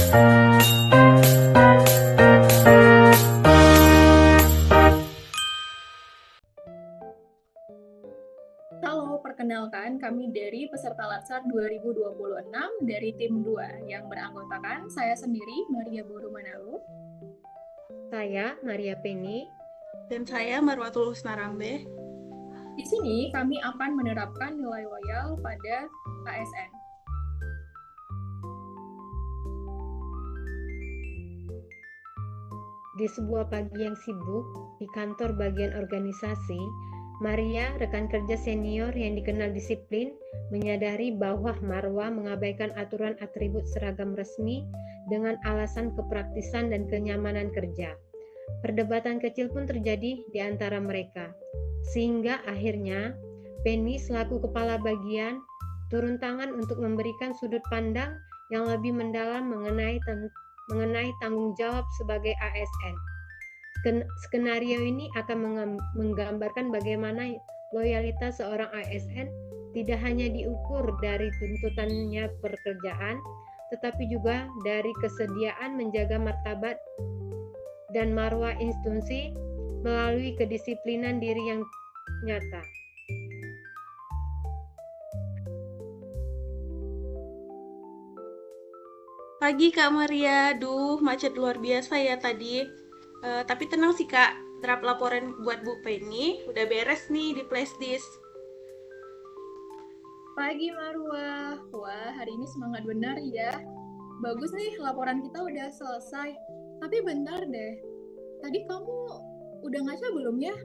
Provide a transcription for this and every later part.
Halo, perkenalkan kami dari peserta Latsar 2026 dari tim 2 yang beranggotakan saya sendiri, Maria Boru Manalu. Saya Maria Penny. Dan saya Marwatul Husnarambe. Di sini kami akan menerapkan nilai loyal pada ASN. Di sebuah pagi yang sibuk di kantor bagian organisasi, Maria, rekan kerja senior yang dikenal disiplin, menyadari bahwa Marwa mengabaikan aturan atribut seragam resmi dengan alasan kepraktisan dan kenyamanan kerja. Perdebatan kecil pun terjadi di antara mereka, sehingga akhirnya Penny selaku kepala bagian turun tangan untuk memberikan sudut pandang yang lebih mendalam mengenai tanggung jawab sebagai ASN. Skenario ini akan menggambarkan bagaimana loyalitas seorang ASN tidak hanya diukur dari tuntutannya pekerjaan, tetapi juga dari kesediaan menjaga martabat dan marwah institusi melalui kedisiplinan diri yang nyata. Pagi Kak Maria, duh macet luar biasa ya tadi. Tapi tenang sih Kak, draft laporan buat Bu Penny udah beres nih di flashdisk. Pagi Marwa, wah hari ini semangat benar ya. Bagus nih, laporan kita udah selesai. Tapi bentar deh, tadi kamu udah ngaca belum ya?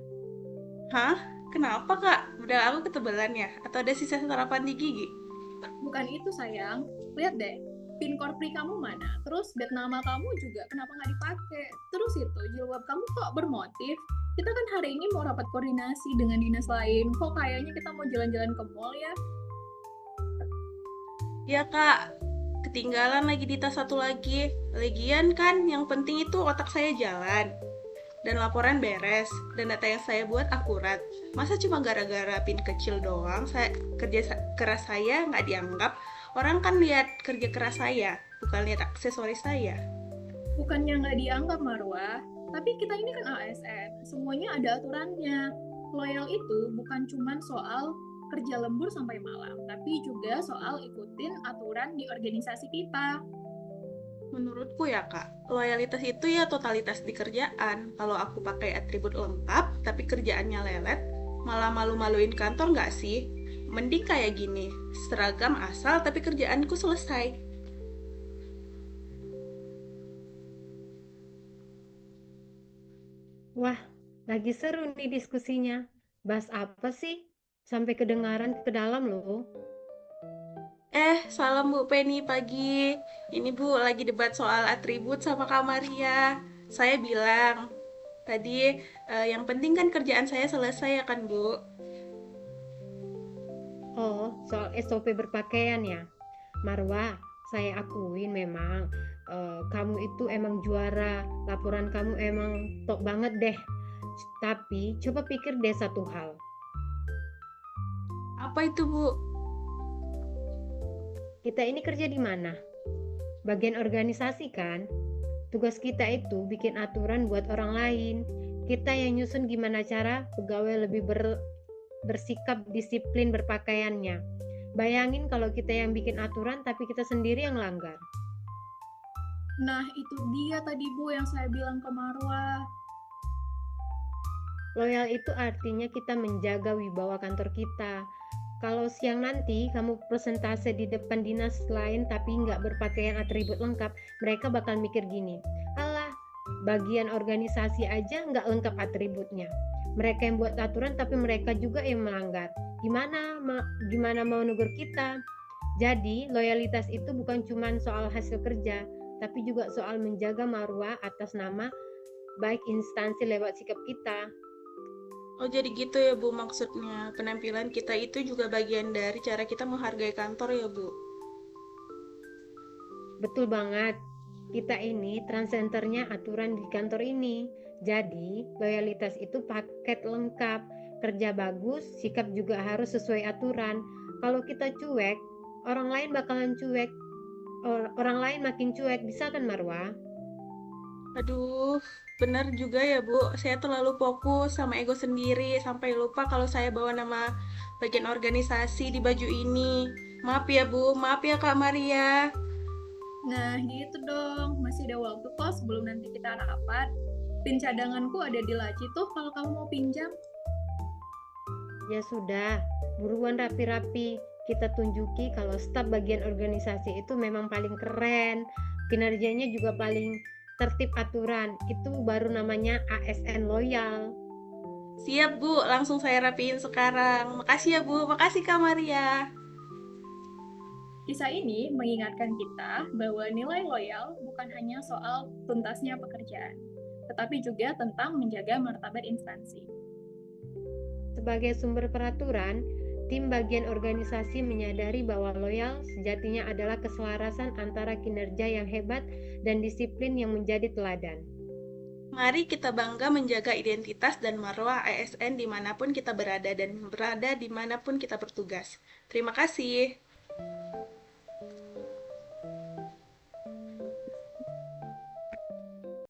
Hah? Kenapa Kak? Udah aku ketebalan ya? Atau ada sisa sarapan di gigi? Bukan itu sayang, lihat deh, pin korpri kamu mana? Terus bed nama kamu juga kenapa nggak dipakai? Terus itu jilbab kamu kok bermotif? Kita kan hari ini mau rapat koordinasi dengan dinas lain. Kok kayaknya kita mau jalan-jalan ke mall ya? Ya Kak, ketinggalan lagi di tas satu lagi. Lagian kan yang penting itu otak saya jalan. Dan laporan beres, dan data yang saya buat akurat. Masa cuma gara-gara pin kecil doang, kerja keras saya nggak dianggap? Orang kan lihat kerja keras saya, bukan lihat aksesoris saya. Bukannya nggak dianggap Marwah, tapi kita ini kan ASN, semuanya ada aturannya. Loyal itu bukan cuma soal kerja lembur sampai malam, tapi juga soal ikutin aturan di organisasi kita. Menurutku ya kak, loyalitas itu ya totalitas di kerjaan. Kalau aku pakai atribut lengkap, tapi kerjaannya lelet, malah malu-maluin kantor nggak sih? Mending kayak gini, seragam asal tapi kerjaanku selesai. Wah, lagi seru nih diskusinya. Bahas apa sih? Sampai kedengaran ke dalam loh. Salam Bu Penny pagi. Ini Bu lagi debat soal atribut sama Kak Maria. Saya bilang, tadi yang penting kan kerjaan saya selesai ya kan Bu? Oh, soal SOP berpakaian ya. Marwa, saya akuin memang kamu itu emang juara. Laporan kamu emang top banget deh. Tapi coba pikir deh satu hal. Apa itu Bu? Kita ini kerja di mana? Bagian organisasi kan? Tugas kita itu bikin aturan buat orang lain. Kita yang nyusun gimana cara pegawai lebih bersikap disiplin berpakaiannya. Bayangin kalau kita yang bikin aturan tapi kita sendiri yang langgar. Nah, itu dia tadi Bu yang saya bilang ke Marwah. Loyal itu artinya kita menjaga wibawa kantor kita. Kalau siang nanti kamu presentase di depan dinas lain tapi nggak berpakaian atribut lengkap, mereka bakal mikir gini, alah, bagian organisasi aja nggak lengkap atributnya. Mereka yang buat aturan tapi mereka juga yang melanggar. Gimana mau negur kita? Jadi loyalitas itu bukan cuma soal hasil kerja, tapi juga soal menjaga marwah atas nama baik instansi lewat sikap kita. Oh jadi gitu ya Bu maksudnya. Penampilan kita itu juga bagian dari cara kita menghargai kantor ya Bu. Betul banget. Kita ini transenternya aturan di kantor ini. Jadi, loyalitas itu paket lengkap. Kerja bagus, sikap juga harus sesuai aturan. Kalau kita cuek, orang lain bakalan cuek. orang lain makin cuek, bisa kan Marwa? Aduh, benar juga ya Bu. Saya terlalu fokus sama ego sendiri sampai lupa kalau saya bawa nama bagian organisasi di baju ini. Maaf ya Bu, maaf ya Kak Maria. Nah, gitu dong. Masih ada waktu kok sebelum nanti kita rapat. Pin cadanganku ada di laci tuh kalau kamu mau pinjam. Ya sudah, buruan rapi-rapi. Kita tunjuki kalau staf bagian organisasi itu memang paling keren. Kinerjanya juga paling tertib aturan. Itu baru namanya ASN loyal. Siap Bu, langsung saya rapiin sekarang. Makasih ya Bu, makasih Kak Maria. Kisah ini mengingatkan kita bahwa nilai loyal bukan hanya soal tuntasnya pekerjaan, tetapi juga tentang menjaga martabat instansi. Sebagai sumber peraturan, tim bagian organisasi menyadari bahwa loyal sejatinya adalah keselarasan antara kinerja yang hebat dan disiplin yang menjadi teladan. Mari kita bangga menjaga identitas dan marwah ASN dimanapun kita berada dan berada dimanapun kita bertugas. Terima kasih.